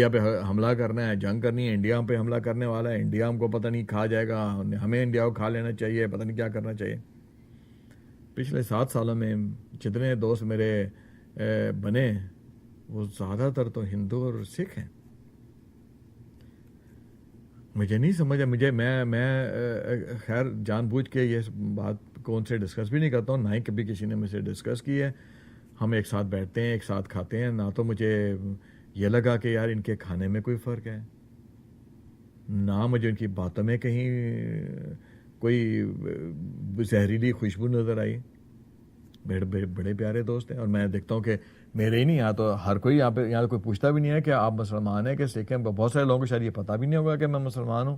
India پہ حملہ کرنا ہے، جنگ کرنی ہے، انڈیا پہ حملہ کرنے والا ہے، انڈیا ہم کو پتہ نہیں کھا جائے گا، ہمیں انڈیا کو کھا لینا چاہیے، پتہ نہیں کیا کرنا چاہیے۔ پچھلے 7 سالوں میں جتنے دوست میرے بنے وہ زیادہ تر تو ہندو اور سکھ ہیں۔ مجھے نہیں سمجھا، میں خیر جان بوجھ کے یہ بات کو ان سے ڈسکس بھی نہیں کرتا ہوں، نہ ہی کبھی کسی نے مجھ سے ڈسکس کی ہے۔ ہم ایک ساتھ بیٹھتے ہیں، ایک ساتھ کھاتے ہیں، نہ تو مجھے یہ لگا کہ یار ان کے کھانے میں کوئی فرق ہے، نہ مجھے ان کی باتوں میں کہیں کوئی زہریلی خوشبو نظر آئی۔ بڑے پیارے دوست ہیں، اور میں دیکھتا ہوں کہ میرے ہی نہیں، یہاں تو ہر کوئی یہاں کوئی پوچھتا بھی نہیں ہے کہ آپ مسلمان ہیں کہ سکھ ہیں۔ بہت سارے لوگوں کو شاید یہ پتہ بھی نہیں ہوگا کہ میں مسلمان ہوں۔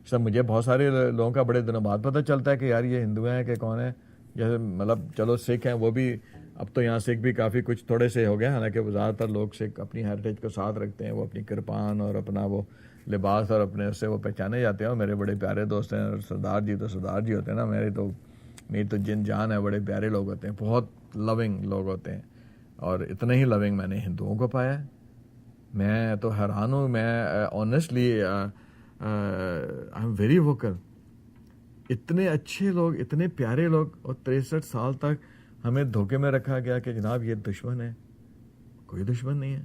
سر مجھے بہت سارے لوگوں کا بڑے دنوں بعد پتہ چلتا ہے کہ یار یہ ہندو ہیں کہ کون ہیں، جیسے مطلب چلو سکھ ہیں، وہ بھی اب تو یہاں سکھ بھی کافی کچھ تھوڑے سے ہو گئے، حالانکہ زیادہ تر لوگ سکھ اپنی ہیریٹیج کو ساتھ رکھتے ہیں، وہ اپنی کرپان اور اپنا وہ لباس اور اپنے اس سے وہ پہچانے جاتے ہیں۔ اور میرے بڑے پیارے دوست ہیں، اور سردار جی ہوتے ہیں نا، میری تو جن جان ہے، بڑے پیارے لوگ ہوتے ہیں، بہت لونگ لوگ ہوتے ہیں، اور اتنے ہی لونگ میں نے ہندوؤں کو پایا ہے۔ میں تو حیران ہوں، میں honestly I am very vocal. اتنے اچھے لوگ، اتنے پیارے لوگ، اور 63 سال تک ہمیں دھوکے میں رکھا گیا کہ جناب یہ دشمن ہے۔ کوئی دشمن نہیں ہے۔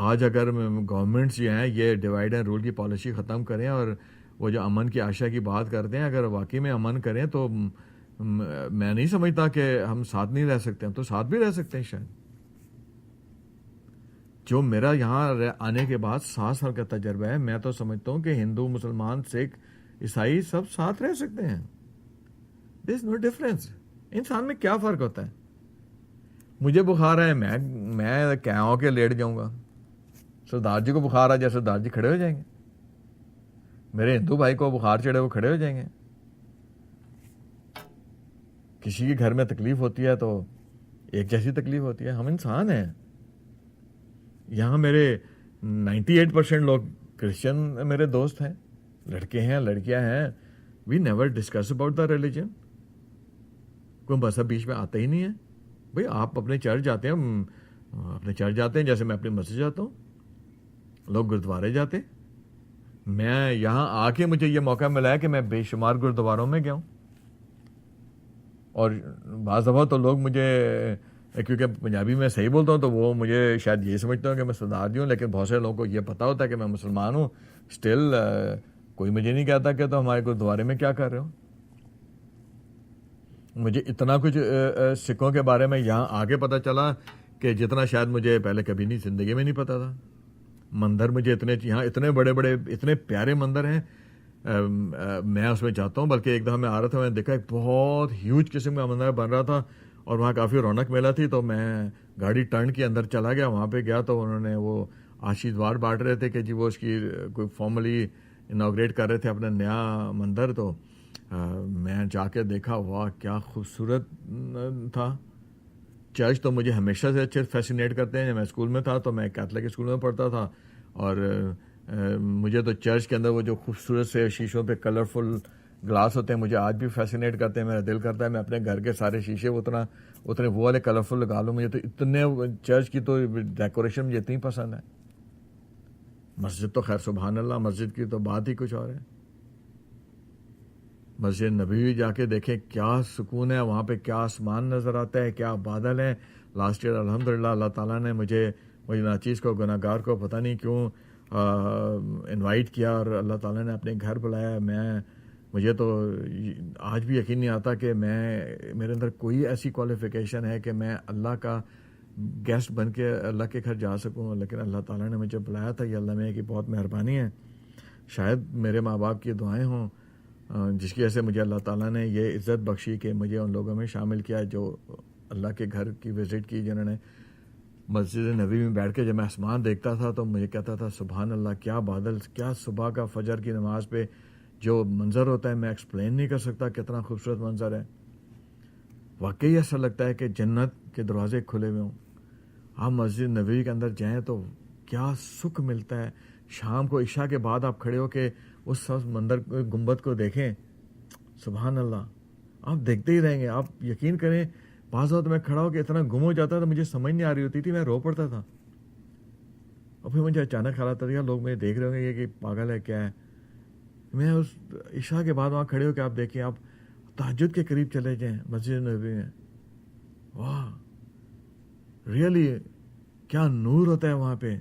آج اگر گورنمنٹس جو ہیں یہ ڈیوائڈ اینڈ رول کی پالیسی ختم کریں، اور وہ جو امن کی آشا کی بات کرتے ہیں، اگر واقعی میں امن کریں تو میں نہیں سمجھتا کہ ہم ساتھ نہیں رہ سکتے، ہم تو ساتھ بھی رہ سکتے ہیں شاید۔ جو میرا یہاں آنے کے بعد 7 سال کا تجربہ ہے، میں تو سمجھتا ہوں کہ ہندو، مسلمان، سکھ، عیسائی سب ساتھ رہ سکتے ہیں۔ دیر از نو ڈفرینس۔ انسان میں کیا فرق ہوتا ہے؟ مجھے بخار ہے، میں کیا ہو کے لیٹ جاؤں گا؟ سردار جی کو بخار آ جائے، سردار جی کھڑے ہو جائیں گے۔ میرے ہندو بھائی کو بخار چڑھے، وہ کھڑے ہو جائیں گے۔ کسی کے گھر میں تکلیف ہوتی ہے تو ایک جیسی تکلیف ہوتی ہے، ہم انسان ہیں۔ یہاں میرے 98% لوگ کرسچن میرے دوست ہیں، لڑکے ہیں، لڑکیاں ہیں۔ We never discuss about the religion. کوئی مذہب بیچ میں آتا ہی نہیں ہے۔ بھئی آپ اپنے چرچ جاتے ہیں، اپنے چرچ جاتے ہیں جیسے میں اپنی مسجد جاتا ہوں، لوگ گردوارے جاتے ہیں۔ میں یہاں آ کے مجھے یہ موقع ملا ہے کہ میں بے شمار گردواروں میں گیا ہوں، اور بعض دفعہ تو لوگ مجھے، کیونکہ پنجابی میں صحیح بولتا ہوں تو وہ مجھے شاید یہ سمجھتا ہوں کہ میں سردار جی ہوں، لیکن بہت سارے لوگوں کو یہ پتہ ہوتا ہے کہ میں مسلمان ہوں۔ اسٹل کوئی مجھے نہیں کہتا کہ تو ہمارے گردوارے میں کیا کر رہے ہو۔ مجھے اتنا کچھ سکھوں کے بارے میں یہاں آگے پتہ چلا کہ جتنا شاید مجھے پہلے کبھی نہیں، زندگی میں نہیں پتا تھا۔ مندر مجھے یہاں اتنے بڑے بڑے، اتنے پیارے مندر ہیں، میں اس میں جاتا ہوں۔ بلکہ ایک دفعہ میں آ رہا تھا، میں نے دیکھا ایک بہت ہیوج قسم کا مندر بن رہا تھا، اور وہاں کافی رونق میلا تھی، تو میں گاڑی ٹرن کے اندر چلا گیا، وہاں پہ گیا تو انہوں نے وہ آشیرواد بانٹ رہے تھے کہ جی وہ اس کی کوئی فارملی انوگریٹ کر رہے تھے اپنا نیا مندر۔ تو میں جا کے دیکھا، واہ کیا خوبصورت تھا۔ چرچ تو مجھے ہمیشہ سے اچھے فیسینیٹ کرتے ہیں۔ جب میں اسکول میں تھا تو میں کیتھولک اسکول میں پڑھتا تھا، اور مجھے تو چرچ کے اندر وہ جو خوبصورت سے شیشوں پہ کلرفل گلاس ہوتے ہیں مجھے آج بھی فیسینیٹ کرتے ہیں۔ میرا دل کرتا ہے میں اپنے گھر کے سارے شیشے اتنے وہ والے کلرفل لگا لوں۔ مجھے تو اتنے چرچ کی تو ڈیکوریشن مجھے اتنی پسند ہے۔ مسجد تو خیر سبحان اللہ، مسجد کی تو بات ہی کچھ اور ہے۔ مسجد نبوی جا کے دیکھیں کیا سکون ہے وہاں پہ، کیا آسمان نظر آتا ہے، کیا بادل ہیں۔ لاسٹ ایئر الحمدللہ اللہ تعالیٰ نے مجھے ناچیز کو، گناہ گار کو پتہ نہیں کیوں انوائٹ کیا، اور اللہ تعالیٰ نے اپنے گھر بلایا۔ مجھے تو آج بھی یقین نہیں آتا کہ میرے اندر کوئی ایسی کوالیفیکیشن ہے کہ میں اللہ کا گیسٹ بن کے اللہ کے گھر جا سکوں، لیکن اللہ تعالیٰ نے مجھے بلایا تھا۔ یہ اللہ میں کی بہت مہربانی ہے۔ شاید میرے ماں باپ کی دعائیں ہوں جس کی وجہ سے مجھے اللہ تعالیٰ نے یہ عزت بخشی کہ مجھے ان لوگوں میں شامل کیا جو اللہ کے گھر کی وزٹ کی، جنہوں نے مسجد نبوی میں بیٹھ کے جب میں آسمان دیکھتا تھا تو مجھے کہتا تھا سبحان اللہ، کیا بادل، کیا صبح کا فجر کی نماز پہ جو منظر ہوتا ہے میں ایکسپلین نہیں کر سکتا، کتنا خوبصورت منظر ہے۔ واقعی ایسا لگتا ہے کہ جنت کے دروازے کھلے ہوئے ہوں۔ آپ مسجد نبوی کے اندر جائیں تو کیا سکھ ملتا ہے۔ شام کو عشاء کے بعد آپ کھڑے ہو کے اس سبز مندر گنبد کو دیکھیں، سبحان اللہ، آپ دیکھتے ہی رہیں گے۔ آپ یقین کریں بعض وقت میں کھڑا ہو کے اتنا گم ہو جاتا تھا، مجھے سمجھ نہیں آ رہی ہوتی تھی، میں رو پڑتا تھا۔ اور پھر مجھے اچانک خیال آتا تھا لوگ مجھے دیکھ رہے ہوں گے کہ پاگل ہے کیا ہے. میں اس عشاء کے بعد وہاں کھڑے ہو کے آپ دیکھیں, آپ تہجد کے قریب چلے جائیں مسجد نبوی میں, واہ ریئلی کیا نور ہوتا ہے وہاں پہ.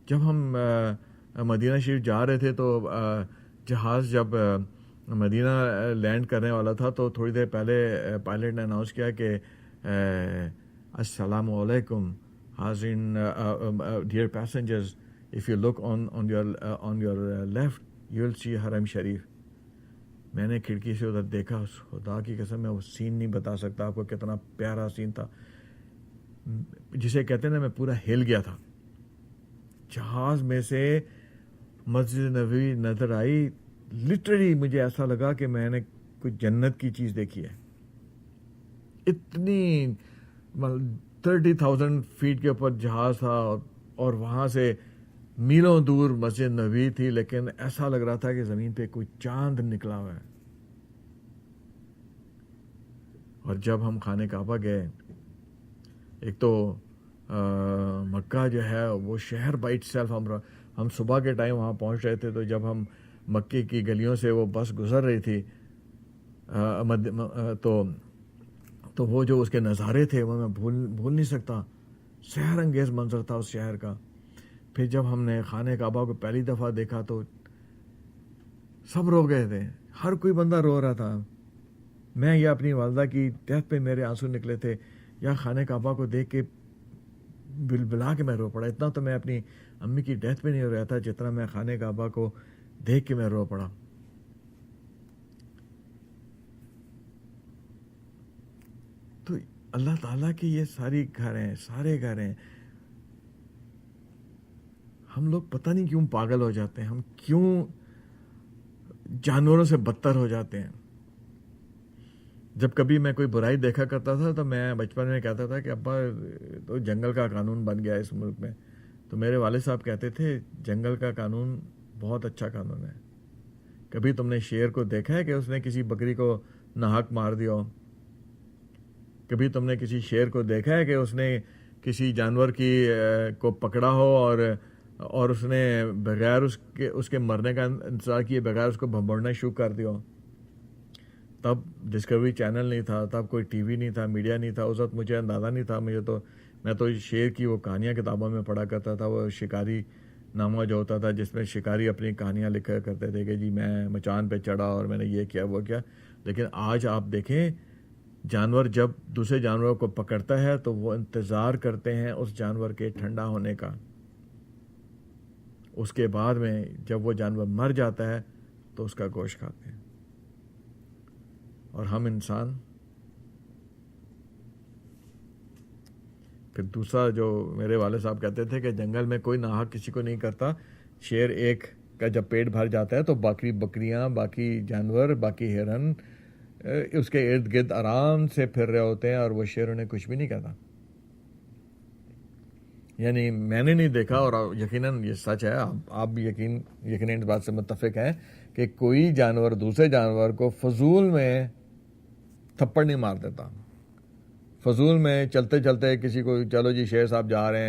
جب ہم مدینہ شریف جا رہے تھے تو جہاز جب مدینہ لینڈ کرنے والا تھا تو تھوڑی دیر پہلے پائلٹ نے اناؤنس کیا کہ السلام علیکم حاضرین, dear passengers, if you look on your left you will see حرم شریف. میں نے کھڑکی سے ادھر دیکھا, خدا کی قسم میں وہ سین نہیں بتا سکتا آپ کو کتنا پیارا سین تھا, جسے کہتے ہیں نا میں پورا ہل گیا تھا. جہاز میں سے مسجد نبوی نظر آئی, لٹرلی مجھے ایسا لگا کہ میں نے کوئی جنت کی چیز دیکھی ہے. اتنی 30,000 فیٹ کے اوپر جہاز تھا اور وہاں سے میلوں دور مسجد نبوی تھی, لیکن ایسا لگ رہا تھا کہ زمین پہ کوئی چاند نکلا ہوا ہے. اور جب ہم خانہ کعبہ گئے, ایک تو مکہ جو ہے وہ شہر بائی اٹ سیلف, ہم صبح کے ٹائم وہاں پہنچ رہے تھے, تو جب ہم مکے کی گلیوں سے وہ بس گزر رہی تھی تو وہ جو اس کے نظارے تھے وہ میں بھول نہیں سکتا. سحر انگیز منظر تھا اس شہر کا. پھر جب ہم نے خانہ کعبہ کو پہلی دفعہ دیکھا تو سب رو گئے تھے, ہر کوئی بندہ رو رہا تھا. میں یا اپنی والدہ کی ڈیتھ پہ میرے آنسو نکلے تھے, یا خانہ کعبہ کو دیکھ کے بلا کے میں رو پڑا. اتنا تو میں اپنی امی کی ڈیتھ پہ نہیں رو رہا تھا جتنا میں خانہ کعبہ کو دیکھ کے میں رو پڑا. تو اللہ تعالیٰ کی یہ ساری گھر ہیں, سارے گھر ہیں. ہم لوگ پتہ نہیں کیوں پاگل ہو جاتے ہیں, ہم کیوں جانوروں سے بدتر ہو جاتے ہیں. جب کبھی میں کوئی برائی دیکھا کرتا تھا تو میں بچپن میں کہتا تھا کہ ابا تو جنگل کا قانون بن گیا اس ملک میں. تو میرے والد صاحب کہتے تھے جنگل کا قانون بہت اچھا قانون ہے. کبھی تم نے شیر کو دیکھا ہے کہ اس نے کسی بکری کو ناحق مار دیا ہو؟ کبھی تم نے کسی شیر کو دیکھا ہے کہ اس نے کسی جانور کو پکڑا ہو اور اس نے بغیر اس کے مرنے کا انتظار کیے بغیر اس کو بھنبوڑنا شروع کر دیا ہو؟ تب ڈسکوری چینل نہیں تھا, تب کوئی ٹی وی نہیں تھا, میڈیا نہیں تھا. اس وقت مجھے اندازہ نہیں تھا. میں تو شیر کی وہ کہانیاں کتابوں میں پڑھا کرتا تھا, وہ شکاری نامہ جو ہوتا تھا جس میں شکاری اپنی کہانیاں لکھا کرتے تھے کہ جی میں مچان پہ چڑھا اور میں نے یہ کیا وہ کیا. لیکن آج آپ دیکھیں جانور جب دوسرے جانوروں کو پکڑتا ہے تو وہ انتظار کرتے ہیں اس جانور کے ٹھنڈا ہونے کا. اس کے بعد میں جب وہ جانور مر جاتا ہے تو اس کا گوشت کھاتے ہیں. اور ہم انسان پھر دوسرا جو میرے والد صاحب کہتے تھے کہ جنگل میں کوئی ناحق کسی کو نہیں کرتا. شیر ایک کا جب پیٹ بھر جاتا ہے تو باقی بکریاں, باقی جانور, باقی ہرن اس کے ارد گرد آرام سے پھر رہے ہوتے ہیں اور وہ شیر انہیں کچھ بھی نہیں کہتا. یعنی میں نے نہیں دیکھا, اور یقیناً یہ سچ ہے, آپ بھی یقیناً اس بات سے متفق ہیں کہ کوئی جانور دوسرے جانور کو فضول میں تھپڑ نہیں مار دیتا. فضول میں چلتے چلتے کسی کو چلو جی شیر صاحب جا رہے ہیں